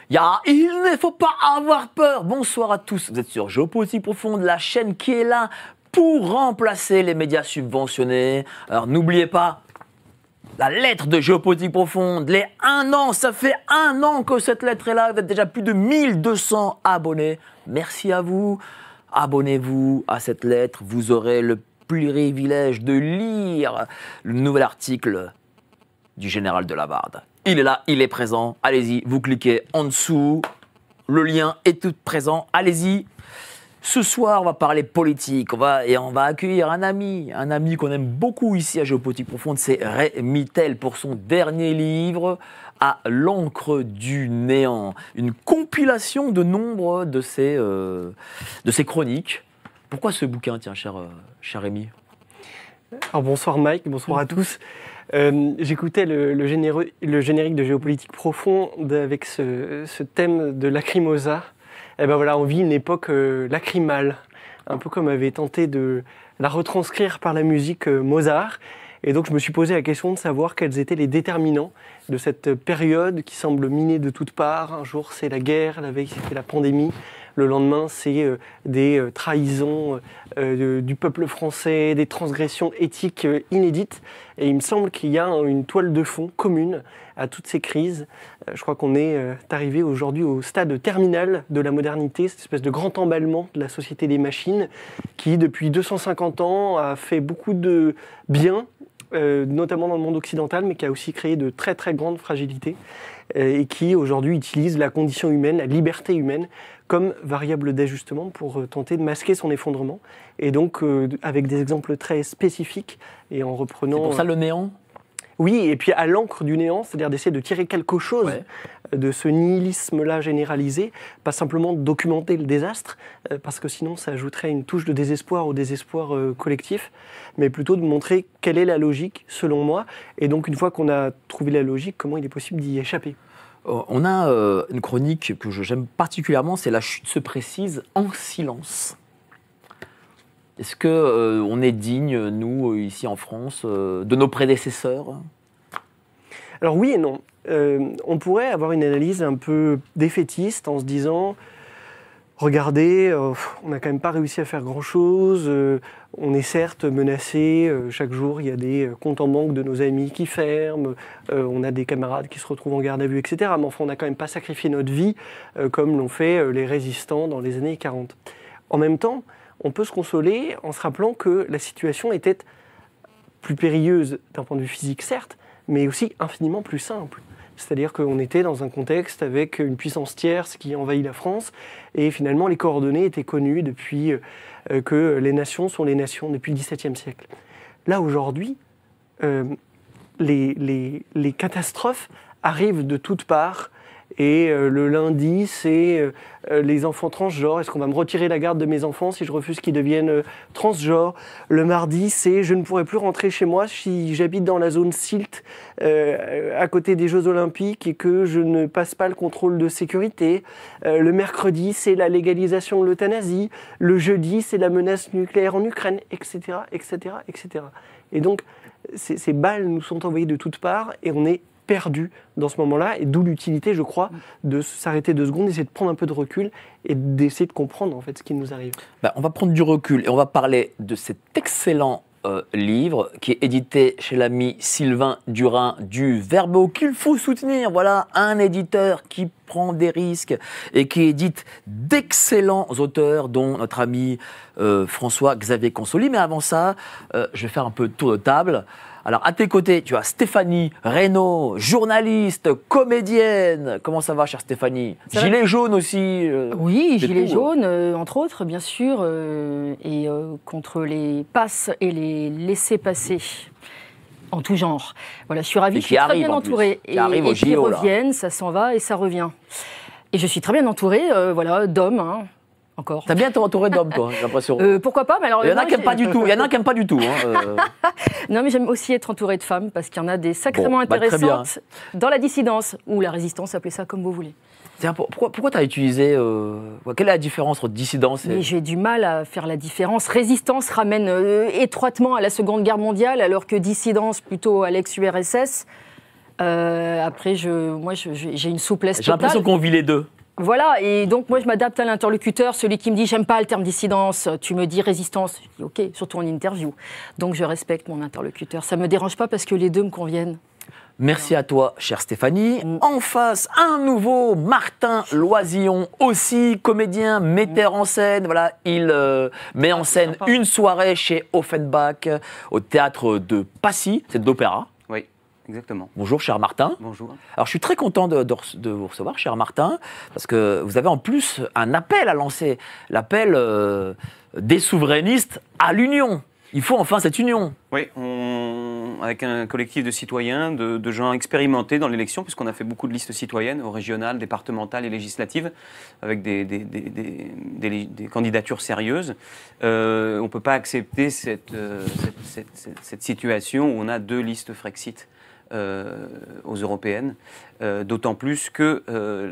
Il ne faut pas avoir peur. Bonsoir à tous, vous êtes sur Géopolitique Profonde, la chaîne qui est là pour remplacer les médias subventionnés. Alors n'oubliez pas, la lettre de Géopolitique Profonde, les 1 an, ça fait 1 an que cette lettre est là, vous êtes déjà plus de 1200 abonnés. Merci à vous, abonnez-vous à cette lettre, vous aurez le privilège de lire le nouvel article du général de Lavarde. Il est là, il est présent. Allez-y, vous cliquez en dessous. Le lien est tout présent. Allez-y. Ce soir, on va parler politique. On va accueillir un ami qu'on aime beaucoup ici à Géopolitique Profonde. C'est Rémi Tel pour son dernier livre, À l'encre du néant. Une compilation de nombre de ses chroniques. Pourquoi ce bouquin, tiens, cher Rémi ? Alors bonsoir Mike, bonsoir à tous. J'écoutais le générique de Géopolitique Profonde avec ce thème de Lacrimosa. Et ben voilà, on vit une époque lacrymale, un peu comme avait tenté de la retranscrire par la musique Mozart. Et donc je me suis posé la question de savoir quels étaient les déterminants de cette période qui semble minée de toutes parts. Un jour c'est la guerre, la veille c'était la pandémie. Le lendemain, c'est des trahisons du peuple français, des transgressions éthiques inédites. Et il me semble qu'il y a une toile de fond commune à toutes ces crises. Je crois qu'on est arrivé aujourd'hui au stade terminal de la modernité, cette espèce de grand emballement de la société des machines qui, depuis 250 ans, a fait beaucoup de bien, notamment dans le monde occidental, mais qui a aussi créé de très très grandes fragilités et qui, aujourd'hui, utilise la condition humaine, la liberté humaine, comme variable d'ajustement pour tenter de masquer son effondrement. Et donc, avec des exemples très spécifiques et en reprenant... C'est pour ça le néant ? Oui, et puis à l'encre du néant, c'est-à-dire d'essayer de tirer quelque chose de ce nihilisme-là généralisé, pas simplement de documenter le désastre, parce que sinon ça ajouterait une touche de désespoir au désespoir collectif, mais plutôt de montrer quelle est la logique, selon moi, et donc une fois qu'on a trouvé la logique, comment il est possible d'y échapper. On a une chronique que j'aime particulièrement, c'est La chute se précise en silence. Est-ce qu'on est digne, nous, ici en France, de nos prédécesseurs ? Alors oui et non. On pourrait avoir une analyse un peu défaitiste en se disant « Regardez, on n'a quand même pas réussi à faire grand-chose, on est certes menacé, chaque jour il y a des comptes en banque de nos amis qui ferment, on a des camarades qui se retrouvent en garde à vue, etc. Mais enfin on n'a quand même pas sacrifié notre vie comme l'ont fait les résistants dans les années 40. » En même temps, on peut se consoler en se rappelant que la situation était plus périlleuse d'un point de vue physique, certes, mais aussi infiniment plus simple. C'est-à-dire qu'on était dans un contexte avec une puissance tierce qui envahit la France, et finalement les coordonnées étaient connues depuis que les nations sont les nations depuis le XVIIe siècle. Là, aujourd'hui, les catastrophes arrivent de toutes parts, et le lundi, c'est les enfants transgenres. Est-ce qu'on va me retirer la garde de mes enfants si je refuse qu'ils deviennent transgenres ? Le mardi, c'est je ne pourrai plus rentrer chez moi si j'habite dans la zone SILT à côté des Jeux Olympiques et que je ne passe pas le contrôle de sécurité. Le mercredi, c'est la légalisation de l'euthanasie. Le jeudi, c'est la menace nucléaire en Ukraine, etc., etc., etc. Et donc, ces balles nous sont envoyées de toutes parts et on est perdu dans ce moment-là, et d'où l'utilité, je crois, de s'arrêter 2 secondes, d'essayer de prendre un peu de recul et d'essayer de comprendre en fait ce qui nous arrive. On va prendre du recul et on va parler de cet excellent livre qui est édité chez l'ami Sylvain Durin du Verbeau, qu'il faut soutenir. Voilà un éditeur qui prend des risques et qui édite d'excellents auteurs, dont notre ami François-Xavier Consoli. Mais avant ça, je vais faire un peu de tour de table. Alors, à tes côtés, tu as Stéphanie Reynaud, journaliste, comédienne. Comment ça va, chère Stéphanie ? Gilet jaune aussi. Oui, gilet jaune, entre autres, bien sûr, et contre les passes et les laissez-passer. En tout genre. Voilà, je suis ravie, je suis très bien entourée. Et qui reviennent, ça s'en va et ça revient. Et je suis très bien entourée, d'hommes, hein. Encore. T'as bien été entouré d'hommes, toi, j'ai l'impression. Pourquoi pas, mais alors... Il y en a qui n'aiment pas du tout. Il y en a qui n'aiment pas du tout. Non, mais j'aime aussi être entourée de femmes, parce qu'il y en a des sacrément intéressantes dans la dissidence, ou la résistance, appelez ça comme vous voulez. Pourquoi tu as utilisé... quelle est la différence entre dissidence et... Mais j'ai du mal à faire la différence. Résistance ramène étroitement à la Seconde Guerre mondiale, alors que dissidence plutôt à l'ex-URSS. Après, moi, j'ai une souplesse totale. J'ai l'impression qu'on vit les deux. Voilà, et donc moi je m'adapte à l'interlocuteur, celui qui me dit j'aime pas le terme dissidence, tu me dis résistance, je dis ok, surtout en interview. Donc je respecte mon interlocuteur, ça me dérange pas parce que les deux me conviennent. Merci à toi, chère Stéphanie. En face, un nouveau Martin Loisillon, aussi comédien, metteur en scène. Voilà, il met en scène une soirée chez Offenbach au théâtre de Passy, c'est de l'opéra. Oui. Exactement. Bonjour, cher Martin. Bonjour. Alors, je suis très content de vous recevoir, cher Martin, parce que vous avez en plus un appel à lancer, l'appel des souverainistes à l'union. Il faut enfin cette union. Oui, avec un collectif de citoyens, de gens expérimentés dans l'élection, puisqu'on a fait beaucoup de listes citoyennes, aux régionales, départementales et législatives, avec des candidatures sérieuses. On ne peut pas accepter cette situation où on a 2 listes Frexit aux européennes, d'autant plus que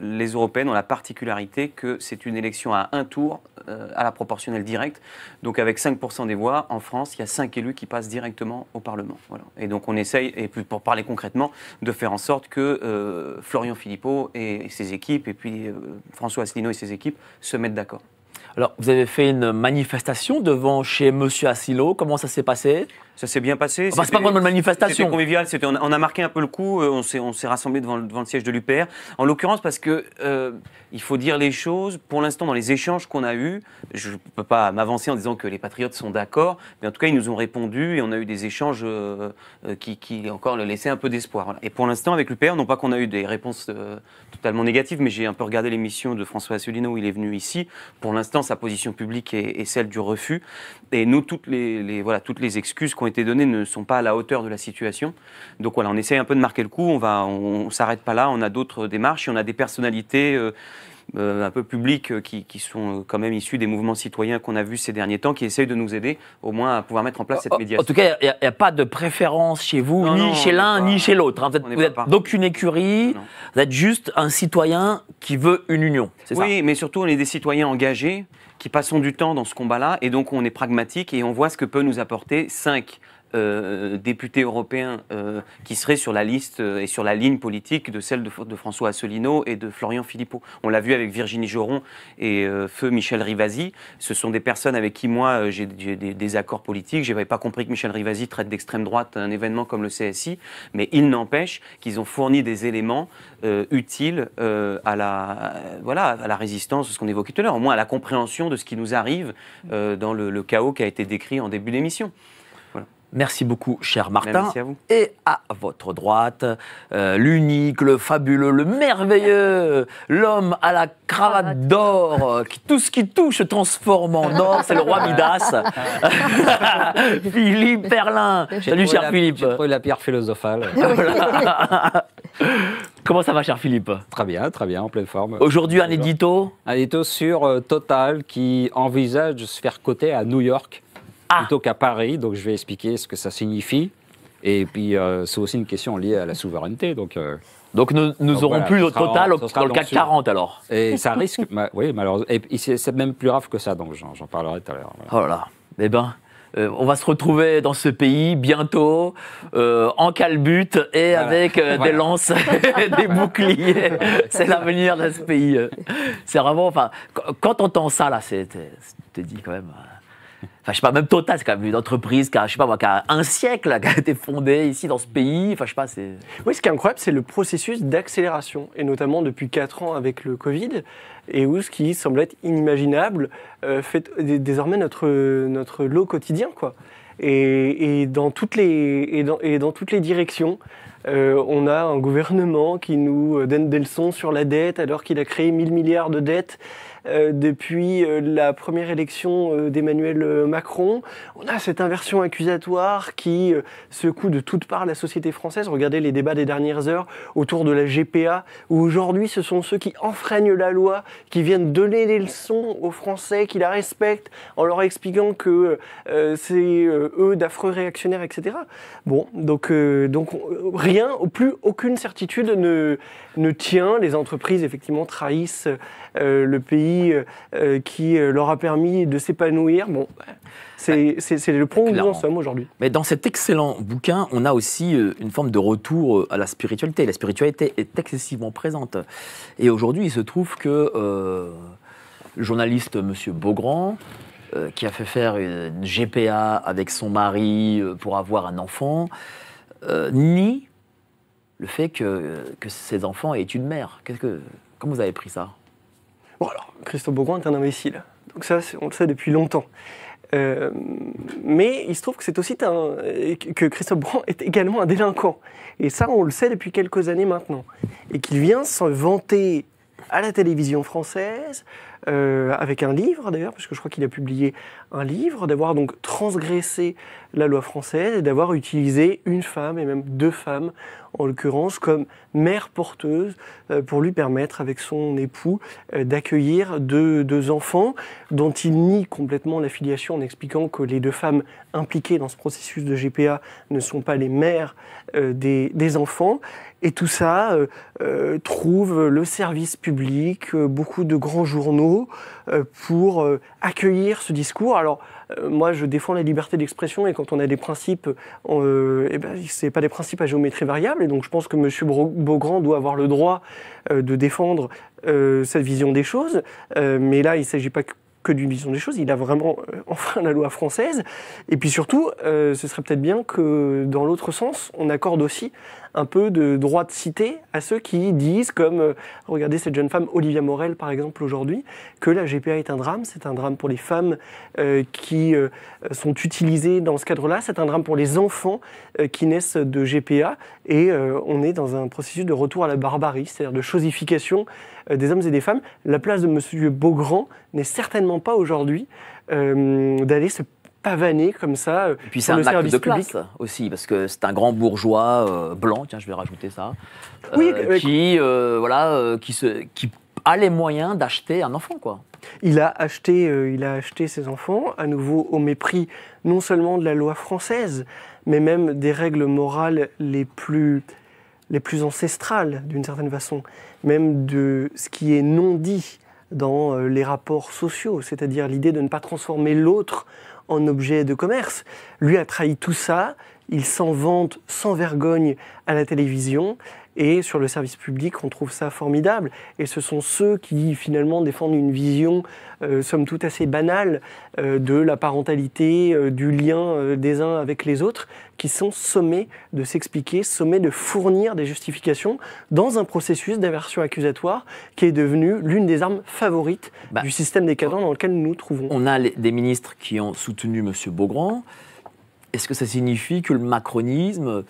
les européennes ont la particularité que c'est une élection à un tour à la proportionnelle directe. Donc avec 5% des voix, en France, il y a 5 élus qui passent directement au Parlement. Voilà. Et donc on essaye, et pour parler concrètement, de faire en sorte que Florian Philippot et ses équipes, et puis François Asselineau et ses équipes se mettent d'accord. Alors, vous avez fait une manifestation devant chez Monsieur Asselineau. Comment ça s'est passé ? Ça s'est bien passé. Enfin, c'est pas vraiment une manifestation. C'était convivial. On a marqué un peu le coup. On s'est rassemblés devant le siège de l'UPR. En l'occurrence, parce que il faut dire les choses. Pour l'instant, dans les échanges qu'on a eus, je ne peux pas m'avancer en disant que les patriotes sont d'accord, mais en tout cas, ils nous ont répondu et on a eu des échanges qui encore laissaient un peu d'espoir. Voilà. Et pour l'instant, avec l'UPR, non pas qu'on a eu des réponses totalement négatives, mais j'ai un peu regardé l'émission de François Asselineau où il est venu ici. Pour l'instant, sa position publique est celle du refus. Et nous, toutes les excuses qui ont été données ne sont pas à la hauteur de la situation. Donc voilà, on essaie un peu de marquer le coup. On s'arrête pas là. On a d'autres démarches et on a des personnalités un peu publiques qui sont quand même issues des mouvements citoyens qu'on a vus ces derniers temps, qui essayent de nous aider au moins à pouvoir mettre en place cette médiation. En tout cas, il n'y a pas de préférence chez vous, ni chez l'un, ni chez l'autre. Hein. Vous n'êtes d'aucune écurie, vous êtes juste un citoyen qui veut une union. C'est ça ? Oui, mais surtout, on est des citoyens engagés qui passons du temps dans ce combat-là, et donc on est pragmatique et on voit ce que peut nous apporter 5 députés européens qui seraient sur la liste et sur la ligne politique de celle de François Asselineau et de Florian Philippot. On l'a vu avec Virginie Joron et feu Michel Rivasi. Ce sont des personnes avec qui moi j'ai des accords politiques. Je n'avais pas compris que Michel Rivasi traite d'extrême droite un événement comme le CSI, mais il n'empêche qu'ils ont fourni des éléments utiles à la résistance, ce qu'on évoquait tout à l'heure, au moins à la compréhension de ce qui nous arrive dans le chaos qui a été décrit en début d'émission. Merci beaucoup, cher Martin. Merci à vous. Et à votre droite, l'unique, le fabuleux, le merveilleux, l'homme à la cravate d'or, tout ce qui touche se transforme en or, c'est le roi Midas. Philippe Perlin. Salut, cher Philippe. J'ai trouvé la pierre philosophale. Comment ça va, cher Philippe ? Très bien, en pleine forme. Aujourd'hui, un édito ? Un édito sur Total qui envisage de se faire coter à New York. Plutôt qu'à Paris, donc je vais expliquer ce que ça signifie. Et puis, c'est aussi une question liée à la souveraineté. Donc nous n'aurons voilà, plus le Total dans le CAC 40, alors. Et ça risque, oui, malheureusement. Et c'est même plus grave que ça, donc j'en parlerai tout à l'heure. Voilà. Oh là là, eh ben, on va se retrouver dans ce pays bientôt, en calbute et avec des lances, des boucliers. C'est l'avenir de ce pays. C'est vraiment, enfin, quand on entend ça, là, tu te dis quand même... Enfin, je sais pas, même Total, c'est quand même une entreprise qui a, je sais pas moi, qui a un siècle, là, qui a été fondée ici dans ce pays. Enfin, je sais pas, c'est... Oui, ce qui est incroyable, c'est le processus d'accélération, et notamment depuis 4 ans avec le Covid, et où ce qui semble être inimaginable fait désormais notre lot quotidien, quoi. Et dans toutes les directions. On a un gouvernement qui nous donne des leçons sur la dette alors qu'il a créé 1000 milliards de dettes depuis la première élection d'Emmanuel Macron. On a cette inversion accusatoire qui secoue de toutes parts la société française. Regardez les débats des dernières heures autour de la GPA, où aujourd'hui ce sont ceux qui enfreignent la loi, qui viennent donner des leçons aux Français, qui la respectent, en leur expliquant que c'est eux d'affreux réactionnaires, etc. Bon, donc rien plus aucune certitude ne tient. Les entreprises, effectivement, trahissent le pays qui leur a permis de s'épanouir. Bon, c'est le point où nous en sommes aujourd'hui. Mais dans cet excellent bouquin, on a aussi une forme de retour à la spiritualité. La spiritualité est excessivement présente. Et aujourd'hui, il se trouve que le journaliste M. Beaugrand, qui a fait faire une GPA avec son mari pour avoir un enfant, nie le fait que ses enfants aient une mère. Comment vous avez pris ça? Bon, alors, Christophe Beaugrand est un imbécile. Donc ça, on le sait depuis longtemps. Mais il se trouve que c'est aussi que Christophe Beaugrand est également un délinquant. Et ça, on le sait depuis quelques années maintenant. Et qu'il vient s'en vanter à la télévision française, avec un livre d'ailleurs, parce que je crois qu'il a publié un livre, d'avoir donc transgressé la loi française et d'avoir utilisé une femme, et même 2 femmes en l'occurrence, comme mère porteuse pour lui permettre, avec son époux, d'accueillir 2 enfants dont il nie complètement la filiation en expliquant que les 2 femmes impliquées dans ce processus de GPA ne sont pas les mères des enfants. Et tout ça trouve le service public, beaucoup de grands journaux pour accueillir ce discours. Alors, moi, je défends la liberté d'expression et quand on a des principes, c'est pas des principes à géométrie variable. Et donc, je pense que M. Beaugrand doit avoir le droit de défendre cette vision des choses. Mais là, il ne s'agit pas que d'une vision des choses, il a vraiment enfreint la loi française. Et puis surtout, ce serait peut-être bien que dans l'autre sens, on accorde aussi un peu de droit de cité à ceux qui disent, comme regardez cette jeune femme Olivia Morel par exemple aujourd'hui, que la GPA est un drame, c'est un drame pour les femmes qui sont utilisées dans ce cadre-là, c'est un drame pour les enfants qui naissent de GPA, et on est dans un processus de retour à la barbarie, c'est-à-dire de chosification des hommes et des femmes. La place de M. Beaugrand n'est certainement pas aujourd'hui d'aller se pavaner comme ça. Et puis c'est un acte de classe aussi, parce que c'est un grand bourgeois blanc, tiens je vais rajouter ça, qui a les moyens d'acheter un enfant, quoi. Il a acheté ses enfants, à nouveau au mépris non seulement de la loi française, mais même des règles morales les plus ancestrales, d'une certaine façon, même de ce qui est non dit dans les rapports sociaux, c'est-à-dire l'idée de ne pas transformer l'autre en objet de commerce. Lui a trahi tout ça, il s'en vante sans vergogne à la télévision, et sur le service public, on trouve ça formidable. Et ce sont ceux qui, finalement, défendent une vision, somme toute assez banale, de la parentalité, du lien des uns avec les autres, qui sont sommés de s'expliquer, sommés de fournir des justifications dans un processus d'aversion accusatoire qui est devenu l'une des armes favorites du système décadent dans lequel nous nous trouvons. On a des ministres qui ont soutenu M. Beaugrand. Est-ce que ça signifie que le macronisme,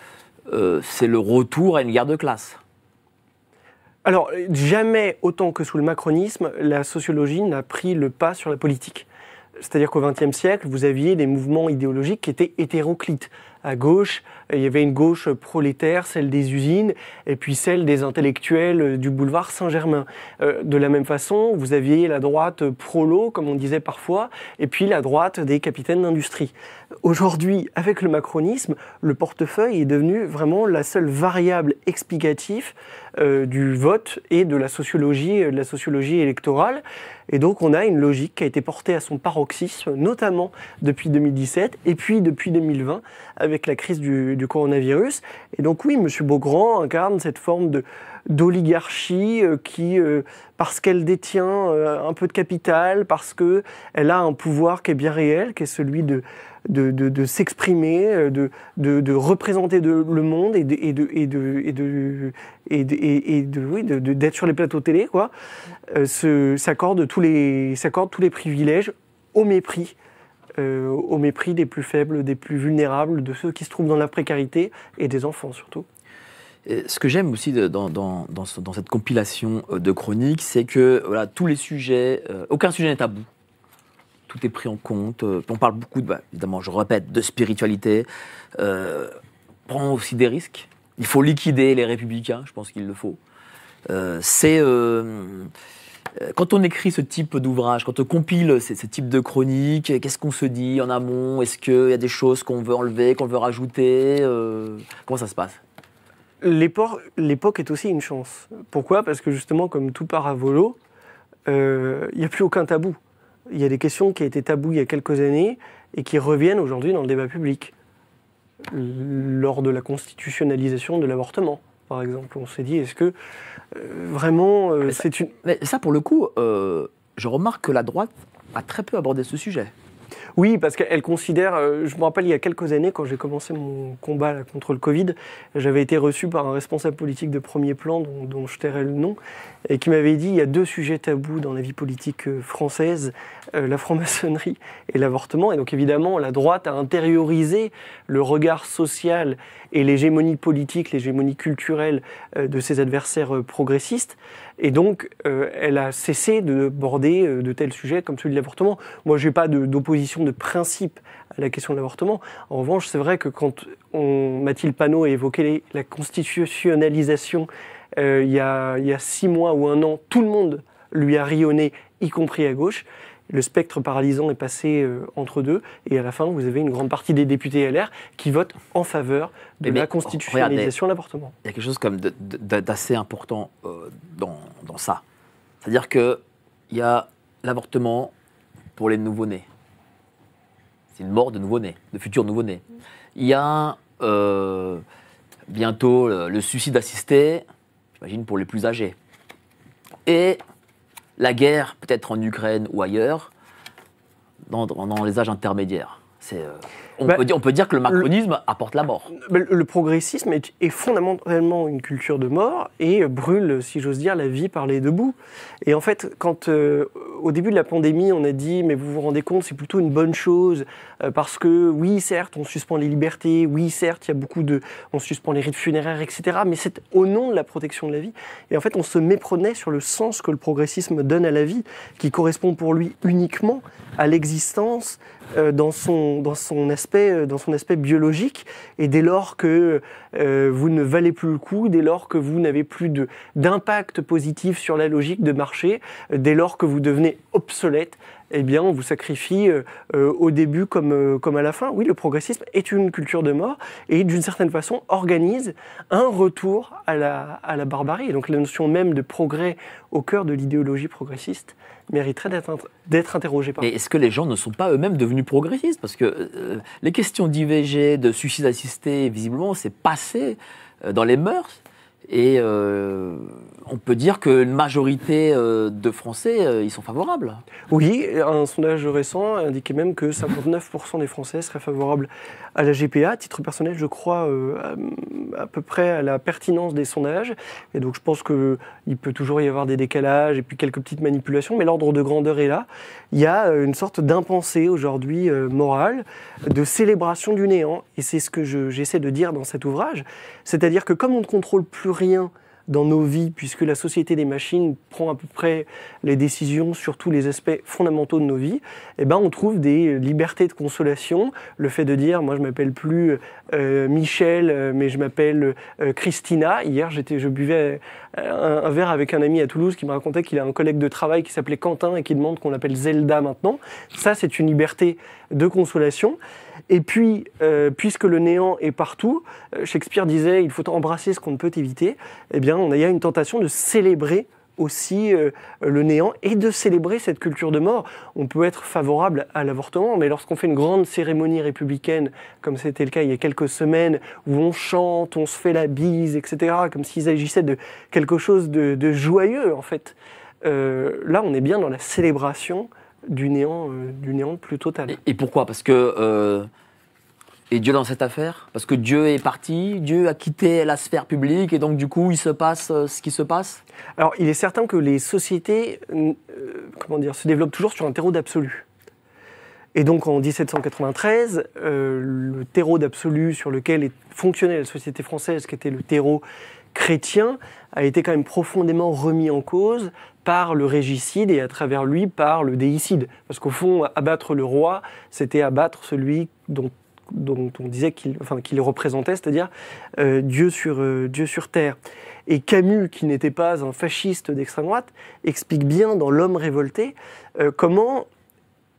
c'est le retour à une guerre de classe? Alors, jamais autant que sous le macronisme, la sociologie n'a pris le pas sur la politique. C'est-à-dire qu'au XXe siècle, vous aviez des mouvements idéologiques qui étaient hétéroclites. À gauche, il y avait une gauche prolétaire, celle des usines, et puis celle des intellectuels du boulevard Saint-Germain. De la même façon, vous aviez la droite prolo, comme on disait parfois, et puis la droite des capitaines d'industrie. Aujourd'hui, avec le macronisme, le portefeuille est devenu vraiment la seule variable explicative du vote et de la sociologie électorale. Et donc on a une logique qui a été portée à son paroxysme, notamment depuis 2017 et puis depuis 2020 avec la crise du coronavirus. Et donc oui, M. Beaugrand incarne cette forme d'oligarchie qui, parce qu'elle détient un peu de capital, parce qu'elle a un pouvoir qui est bien réel, qui est celui de s'exprimer, de représenter le monde et d'être sur les plateaux télé, quoi, s'accorde tous les privilèges au mépris des plus faibles, des plus vulnérables, de ceux qui se trouvent dans la précarité et des enfants surtout. Ce que j'aime aussi dans cette compilation de chroniques, c'est que voilà, tous les sujets, aucun sujet n'est tabou. Tout est pris en compte. On parle beaucoup, évidemment, je répète, de spiritualité. Prend aussi des risques. Il faut liquider les républicains, je pense qu'il le faut. Quand on écrit ce type d'ouvrage, quand on compile ce type de chroniques, qu'est-ce qu'on se dit en amont? Est-ce qu'il y a des choses qu'on veut enlever, qu'on veut rajouter? Comment ça se passe? l'époque est aussi une chance. Pourquoi ? Parce que justement, comme tout part à volo, il n'y a plus aucun tabou. Il y a des questions qui étaient tabous il y a quelques années et qui reviennent aujourd'hui dans le débat public. Lors de la constitutionnalisation de l'avortement, par exemple, on s'est dit, est-ce que vraiment c'est une... Mais ça, pour le coup, je remarque que la droite a très peu abordé ce sujet. Oui, parce qu'elle considère, je me rappelle il y a quelques années, quand j'ai commencé mon combat là, contre le Covid, j'avais été reçu par un responsable politique de premier plan, dont je tairai le nom, et qui m'avait dit, il y a 2 sujets tabous dans la vie politique française, la franc-maçonnerie et l'avortement. Et donc évidemment, la droite a intériorisé le regard social et l'hégémonie politique, l'hégémonie culturelle de ses adversaires progressistes. Et donc, elle a cessé de border de tels sujets comme celui de l'avortement. Moi, je n'ai pas d'opposition de principe à la question de l'avortement. En revanche, c'est vrai que quand Mathilde Panot a évoqué la constitutionnalisation il y a 6 mois ou 1 an, tout le monde lui a rionné, y compris à gauche. Le spectre paralysant est passé entre deux, et à la fin, vous avez une grande partie des députés LR qui votent en faveur de la constitutionnalisation de l'avortement. Il y a quelque chose comme d'assez important dans ça. C'est-à-dire qu'il y a l'avortement pour les nouveau-nés. C'est une mort de nouveau-nés, de futurs nouveau-nés. Il y a bientôt le suicide assisté, j'imagine, pour les plus âgés. Et la guerre, peut-être en Ukraine ou ailleurs, dans les âges intermédiaires. On peut dire que le macronisme apporte la mort. Le progressisme est fondamentalement une culture de mort et brûle, si j'ose dire, la vie par les deux bouts. Et en fait, quand au début de la pandémie, on a dit « mais vous vous rendez compte, c'est plutôt une bonne chose parce que oui, certes, on suspend les libertés, oui, certes, il y a beaucoup on suspend les rites funéraires, etc. Mais c'est au nom de la protection de la vie. » Et en fait, on se méprenait sur le sens que le progressisme donne à la vie, qui correspond pour lui uniquement à l'existence dans son aspect biologique, et dès lors que vous ne valez plus le coup, dès lors que vous n'avez plus d'impact positif sur la logique de marché, dès lors que vous devenez obsolète, eh bien on vous sacrifie au début comme à la fin. Oui, le progressisme est une culture de mort et d'une certaine façon organise un retour à la barbarie. Et donc la notion même de progrès au cœur de l'idéologie progressiste mériterait d'être interrogée. Mais est-ce que les gens ne sont pas eux-mêmes devenus progressistes ? Parce que les questions d'IVG, de suicide assisté, visiblement, c'est passé dans les mœurs. Et on peut dire qu'une majorité de Français, ils sont favorables. Oui, un sondage récent indiquait même que 59% des Français seraient favorables à la GPA. À titre personnel, je crois à peu près à la pertinence des sondages. Et donc je pense qu'il peut toujours y avoir des décalages et puis quelques petites manipulations, mais l'ordre de grandeur est là. Il y a une sorte d'impensée aujourd'hui morale, de célébration du néant. Et c'est ce que j'essaie de dire dans cet ouvrage. C'est-à-dire que comme on ne contrôle plus rien dans nos vies, puisque la société des machines prend à peu près les décisions sur tous les aspects fondamentaux de nos vies, eh ben on trouve des libertés de consolation. Le fait de dire, moi je m'appelle plus Michel, mais je m'appelle Christina. Hier, je buvais un verre avec un ami à Toulouse qui me racontait qu'il a un collègue de travail qui s'appelait Quentin et qui demande qu'on l'appelle Zelda maintenant. Ça, c'est une liberté de consolation. Et puis, puisque le néant est partout, Shakespeare disait « il faut embrasser ce qu'on ne peut éviter », eh bien, il y a une tentation de célébrer aussi le néant et de célébrer cette culture de mort. On peut être favorable à l'avortement, mais lorsqu'on fait une grande cérémonie républicaine, comme c'était le cas il y a quelques semaines, où on chante, on se fait la bise, etc., comme s'il s'agissait de quelque chose de joyeux, en fait, là, on est bien dans la célébration du néant plus total. Et pourquoi ? Parce que... Et Dieu dans cette affaire ? Parce que Dieu est parti, Dieu a quitté la sphère publique et donc du coup il se passe ce qui se passe ? Alors il est certain que les sociétés se développent toujours sur un terreau d'absolu. Et donc en 1793, le terreau d'absolu sur lequel fonctionnait la société française, qui était le terreau chrétien, a été quand même profondément remis en cause par le régicide et à travers lui par le déicide. Parce qu'au fond, abattre le roi, c'était abattre celui dont on disait qu'il représentait, c'est-à-dire Dieu sur terre. Et Camus, qui n'était pas un fasciste d'extrême droite, explique bien dans L'Homme révolté comment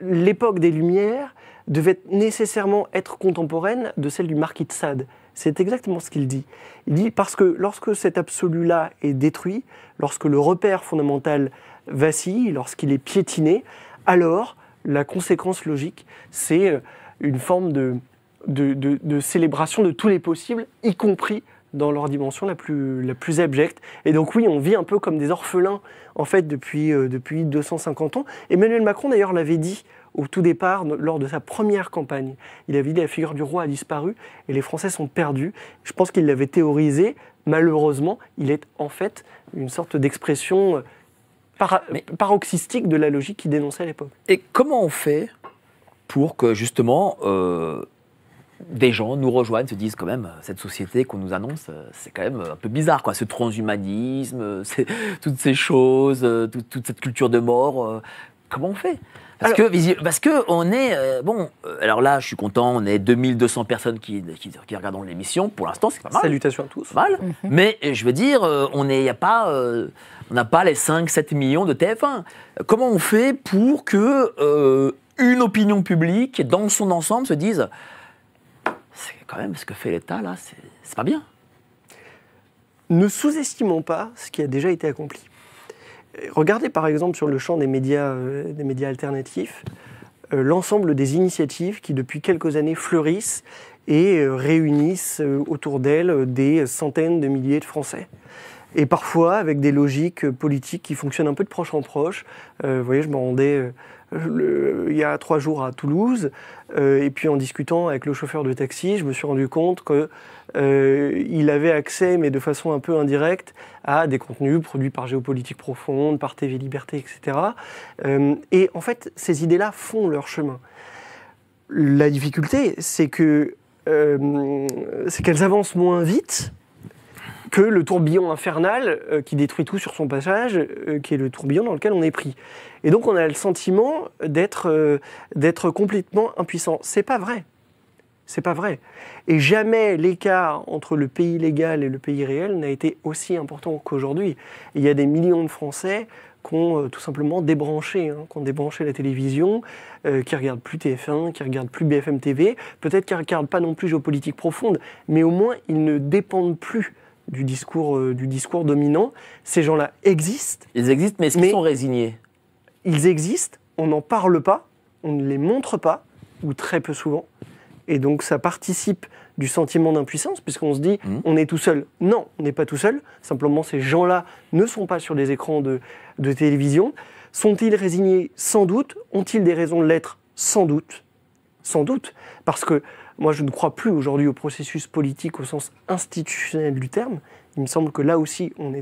l'époque des Lumières devait nécessairement être contemporaine de celle du Marquis de Sade. C'est exactement ce qu'il dit. Il dit parce que lorsque cet absolu-là est détruit, lorsque le repère fondamental vacille, lorsqu'il est piétiné, alors la conséquence logique, c'est une forme de célébration de tous les possibles, y compris dans leur dimension la plus abjecte. Et donc oui, on vit un peu comme des orphelins, en fait, depuis 250 ans. Emmanuel Macron, d'ailleurs, l'avait dit au tout départ, lors de sa première campagne. Il avait dit la figure du roi a disparu et les Français sont perdus. Je pense qu'il l'avait théorisé. Malheureusement, il est en fait une sorte d'expression paroxystique de la logique qu'il dénonçait à l'époque. Et comment on fait pour que, justement, des gens nous rejoignent, se disent quand même, cette société qu'on nous annonce, c'est quand même un peu bizarre, quoi. Ce transhumanisme, toutes ces choses, toute cette culture de mort. Comment on fait ? Parce que on est... alors là, je suis content, on est 2200 personnes qui regardent l'émission. Pour l'instant, c'est pas mal. Salutations à tous. Mal. Mais je veux dire, on n'a pas les 5-7 millions de TF1. Comment on fait pour que une opinion publique, dans son ensemble, se dise c'est quand même ce que fait l'État, là, c'est pas bien. Ne sous-estimons pas ce qui a déjà été accompli. Regardez par exemple sur le champ des médias alternatifs, l'ensemble des initiatives qui depuis quelques années fleurissent et réunissent autour d'elles des centaines de milliers de Français. Et parfois avec des logiques politiques qui fonctionnent un peu de proche en proche. Vous voyez, je me rendais il y a 3 jours à Toulouse, et puis en discutant avec le chauffeur de taxi, je me suis rendu compte qu'il avait accès, mais de façon un peu indirecte, à des contenus produits par Géopolitique Profonde, par TV Liberté, etc. Et en fait, ces idées-là font leur chemin. La difficulté, c'est qu'elles avancent moins vite que le tourbillon infernal qui détruit tout sur son passage, qui est le tourbillon dans lequel on est pris. Et donc on a le sentiment d'être complètement impuissant. C'est pas vrai. C'est pas vrai. Et jamais l'écart entre le pays légal et le pays réel n'a été aussi important qu'aujourd'hui. Il y a des millions de Français qui ont tout simplement débranché, qui ont débranché la télévision, qui ne regardent plus TF1, qui ne regardent plus BFM TV, peut-être qui ne regardent pas non plus Géopolitique Profonde, mais au moins ils ne dépendent plus du discours dominant. Ces gens-là existent. Ils existent, mais est-ce qu'ils sont résignés ? Ils existent, on n'en parle pas, on ne les montre pas, ou très peu souvent. Et donc ça participe du sentiment d'impuissance, puisqu'on se dit on est tout seul. Non, on n'est pas tout seul. Simplement, ces gens-là ne sont pas sur des écrans de télévision. Sont-ils résignés ? Sans doute. Ont-ils des raisons de l'être ? Sans doute. Sans doute. Parce que moi, je ne crois plus aujourd'hui au processus politique au sens institutionnel du terme. Il me semble que là aussi, on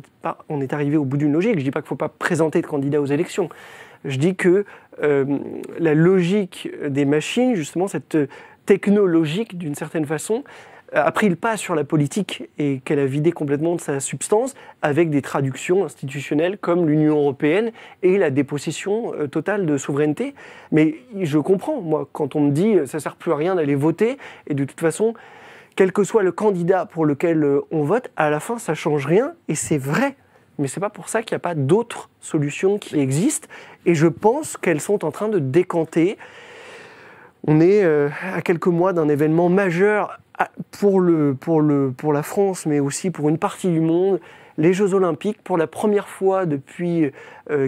est arrivé au bout d'une logique. Je ne dis pas qu'il ne faut pas présenter de candidats aux élections. Je dis que la logique des machines, justement, cette technologique, d'une certaine façon, a pris le pas sur la politique et qu'elle a vidé complètement de sa substance avec des traductions institutionnelles comme l'Union européenne et la dépossession totale de souveraineté. Mais je comprends, moi, quand on me dit ça ne sert plus à rien d'aller voter et de toute façon, quel que soit le candidat pour lequel on vote, à la fin, ça ne change rien et c'est vrai. Mais ce n'est pas pour ça qu'il n'y a pas d'autres solutions qui existent et je pense qu'elles sont en train de décanter. On est à quelques mois d'un événement majeur pour la France, mais aussi pour une partie du monde, les Jeux Olympiques. Pour la première fois depuis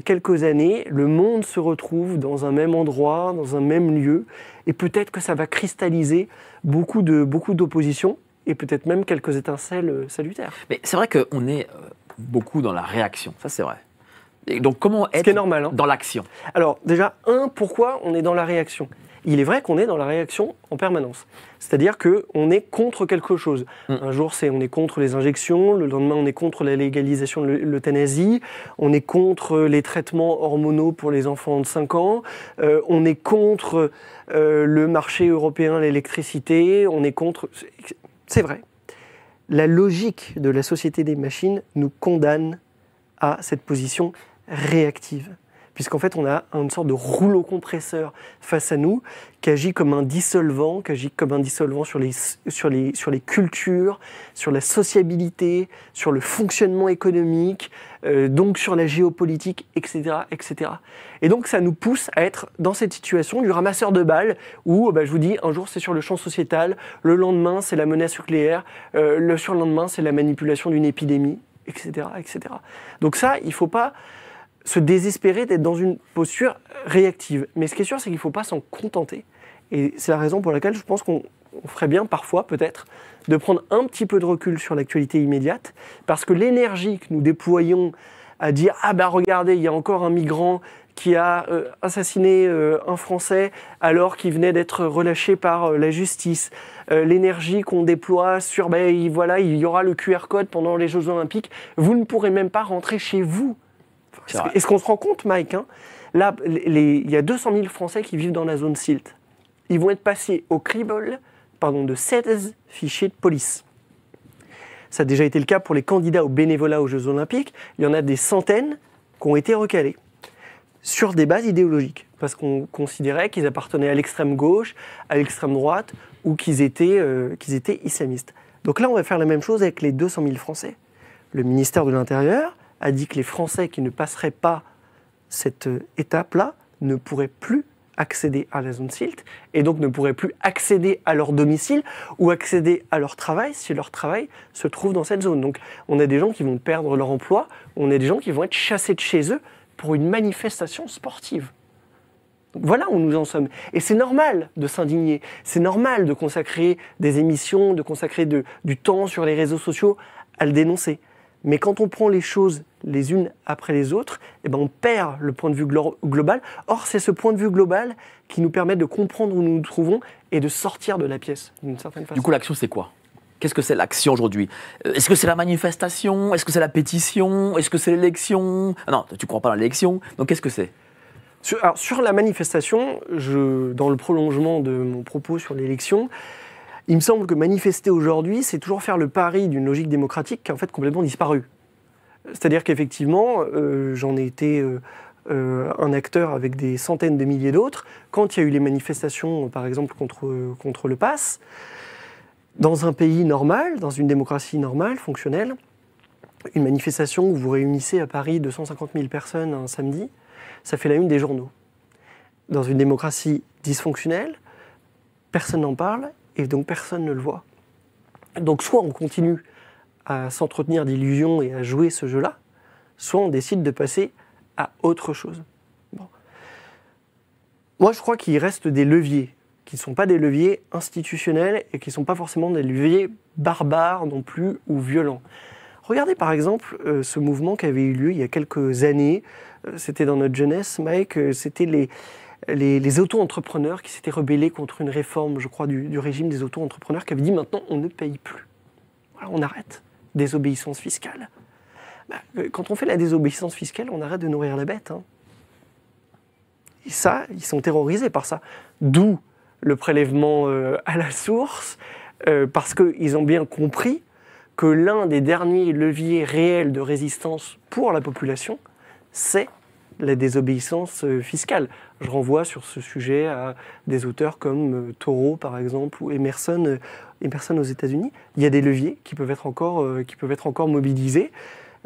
quelques années, le monde se retrouve dans un même endroit, dans un même lieu, et peut-être que ça va cristalliser beaucoup d'opposition, et peut-être même quelques étincelles salutaires. Mais c'est vrai qu'on est beaucoup dans la réaction, ça c'est vrai. Et donc comment être normal, dans l'action ? Alors déjà, pourquoi on est dans la réaction ? Il est vrai qu'on est dans la réaction en permanence. C'est-à-dire qu'on est contre quelque chose. Un jour, on est contre les injections. Le lendemain, on est contre la légalisation de l'euthanasie. On est contre les traitements hormonaux pour les enfants de 5 ans. On est contre le marché européen, l'électricité. On est contre... C'est vrai. La logique de la société des machines nous condamne à cette position réactive. puisqu'en fait, on a une sorte de rouleau compresseur face à nous, qui agit comme un dissolvant, sur les cultures, sur la sociabilité, sur le fonctionnement économique, donc sur la géopolitique, etc., etc. Et donc, ça nous pousse à être dans cette situation du ramasseur de balles, où, je vous dis, un jour, c'est sur le champ sociétal, le lendemain, c'est la menace nucléaire, le surlendemain, c'est la manipulation d'une épidémie, etc., etc. Donc ça, il ne faut pas se désespérer d'être dans une posture réactive. Mais ce qui est sûr, c'est qu'il ne faut pas s'en contenter. Et c'est la raison pour laquelle je pense qu'on ferait bien parfois, peut-être, de prendre un petit peu de recul sur l'actualité immédiate, parce que l'énergie que nous déployons à dire « Ah ben regardez, il y a encore un migrant qui a assassiné un Français alors qu'il venait d'être relâché par la justice », l'énergie qu'on déploie sur voilà, il y aura le QR code pendant les Jeux Olympiques, vous ne pourrez même pas rentrer chez vous. Est-ce qu'on se rend compte, Mike, là, il y a 200 000 Français qui vivent dans la zone SILT. Ils vont être passés au crible de 16 fichiers de police. Ça a déjà été le cas pour les candidats au bénévolat aux Jeux Olympiques. Il y en a des centaines qui ont été recalés sur des bases idéologiques, parce qu'on considérait qu'ils appartenaient à l'extrême gauche, à l'extrême droite, ou qu'ils étaient islamistes. Donc là, on va faire la même chose avec les 200 000 Français. Le ministère de l'Intérieur a dit que les Français qui ne passeraient pas cette étape-là ne pourraient plus accéder à la zone SILT et donc ne pourraient plus accéder à leur domicile ou accéder à leur travail si leur travail se trouve dans cette zone. Donc on a des gens qui vont perdre leur emploi, on a des gens qui vont être chassés de chez eux pour une manifestation sportive. Donc voilà où nous en sommes. Et c'est normal de s'indigner, c'est normal de consacrer des émissions, de consacrer du temps sur les réseaux sociaux à le dénoncer. Mais quand on prend les choses les unes après les autres, on perd le point de vue global. Or, c'est ce point de vue global qui nous permet de comprendre où nous nous trouvons et de sortir de la pièce, d'une certaine façon. Du coup, l'action, c'est quoi ? Qu'est-ce que c'est l'action aujourd'hui ? Est-ce que c'est la manifestation ? Est-ce que c'est la pétition ? Est-ce que c'est l'élection ? Non, tu ne crois pas à l'élection. Donc, qu'est-ce que c'est ? Sur la manifestation, dans le prolongement de mon propos sur l'élection, il me semble que manifester aujourd'hui, c'est toujours faire le pari d'une logique démocratique qui a en fait complètement disparu. C'est-à-dire qu'effectivement, j'en ai été un acteur avec des centaines de milliers d'autres. Quand il y a eu les manifestations, par exemple, contre le pass, dans un pays normal, dans une démocratie normale, fonctionnelle, une manifestation où vous réunissez à Paris 250 000 personnes un samedi, ça fait la une des journaux. Dans une démocratie dysfonctionnelle, personne n'en parle et donc personne ne le voit. Donc soit on continue à s'entretenir d'illusions et à jouer ce jeu-là, soit on décide de passer à autre chose. Bon. Moi, je crois qu'il reste des leviers qui ne sont pas des leviers institutionnels et qui ne sont pas forcément des leviers barbares non plus ou violents. Regardez par exemple ce mouvement qui avait eu lieu il y a quelques années, c'était dans notre jeunesse, Mike, c'était les auto-entrepreneurs qui s'étaient rebellés contre une réforme, je crois, du régime des auto-entrepreneurs qui avait dit maintenant on ne paye plus. Voilà, on arrête. Désobéissance fiscale. Quand on fait la désobéissance fiscale, on arrête de nourrir la bête. Et ça, ils sont terrorisés par ça. D'où le prélèvement à la source, parce qu'ils ont bien compris que l'un des derniers leviers réels de résistance pour la population, c'est la désobéissance fiscale. Je renvoie sur ce sujet à des auteurs comme Thoreau, par exemple, ou Emerson aux États-Unis. Il y a des leviers qui peuvent être encore mobilisés.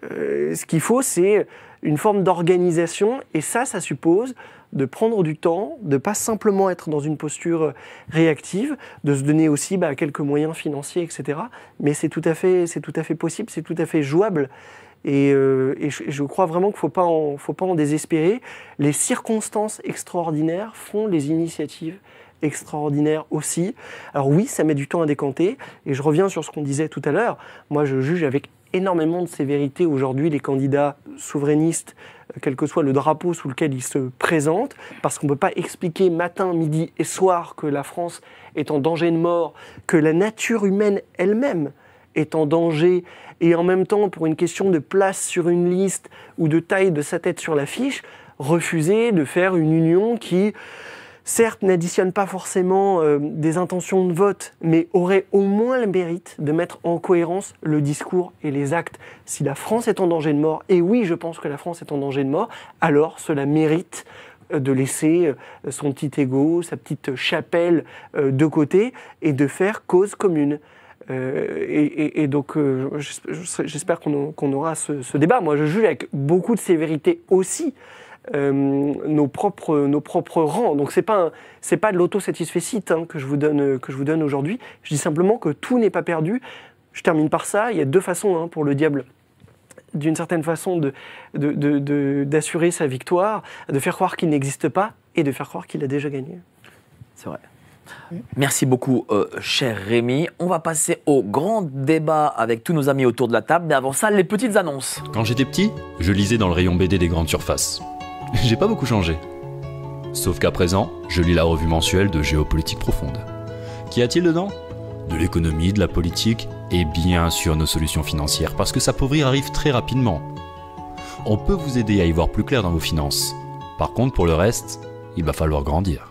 Ce qu'il faut, c'est une forme d'organisation, et ça suppose de prendre du temps, de ne pas simplement être dans une posture réactive, de se donner aussi quelques moyens financiers, etc. Mais c'est tout à fait possible, c'est tout à fait jouable. Et je crois vraiment qu'il ne faut pas en désespérer. Les circonstances extraordinaires font les initiatives extraordinaires aussi. Alors oui, ça met du temps à décanter, et je reviens sur ce qu'on disait tout à l'heure. Moi, je juge avec énormément de sévérité aujourd'hui les candidats souverainistes, quel que soit le drapeau sous lequel ils se présentent, parce qu'on ne peut pas expliquer matin, midi et soir que la France est en danger de mort, que la nature humaine elle-même est en danger, et en même temps, pour une question de place sur une liste ou de taille de sa tête sur l'affiche, refuser de faire une union qui certes, n'additionne pas forcément des intentions de vote, mais aurait au moins le mérite de mettre en cohérence le discours et les actes. Si la France est en danger de mort, et oui, je pense que la France est en danger de mort, alors cela mérite de laisser son petit ego, sa petite chapelle de côté et de faire cause commune. Et donc, j'espère qu'on aura ce débat. Moi, je juge avec beaucoup de sévérité aussi nos propres rangs. Donc, c'est pas de l'autosatisfecit que je vous donne aujourd'hui. Je dis simplement que tout n'est pas perdu. Je termine par ça. Il y a deux façons pour le diable, d'une certaine façon, d'assurer sa victoire, de faire croire qu'il n'existe pas et de faire croire qu'il a déjà gagné. C'est vrai. Merci beaucoup, cher Rémi. On va passer au grand débat avec tous nos amis autour de la table. Mais avant ça, les petites annonces. Quand j'étais petit, je lisais dans le rayon BD des grandes surfaces. J'ai pas beaucoup changé. Sauf qu'à présent, je lis la revue mensuelle de Géopolitique Profonde. Qu'y a-t-il dedans ? De l'économie, de la politique et bien sûr nos solutions financières, parce que s'appauvrir arrive très rapidement. On peut vous aider à y voir plus clair dans vos finances. Par contre, pour le reste, il va falloir grandir.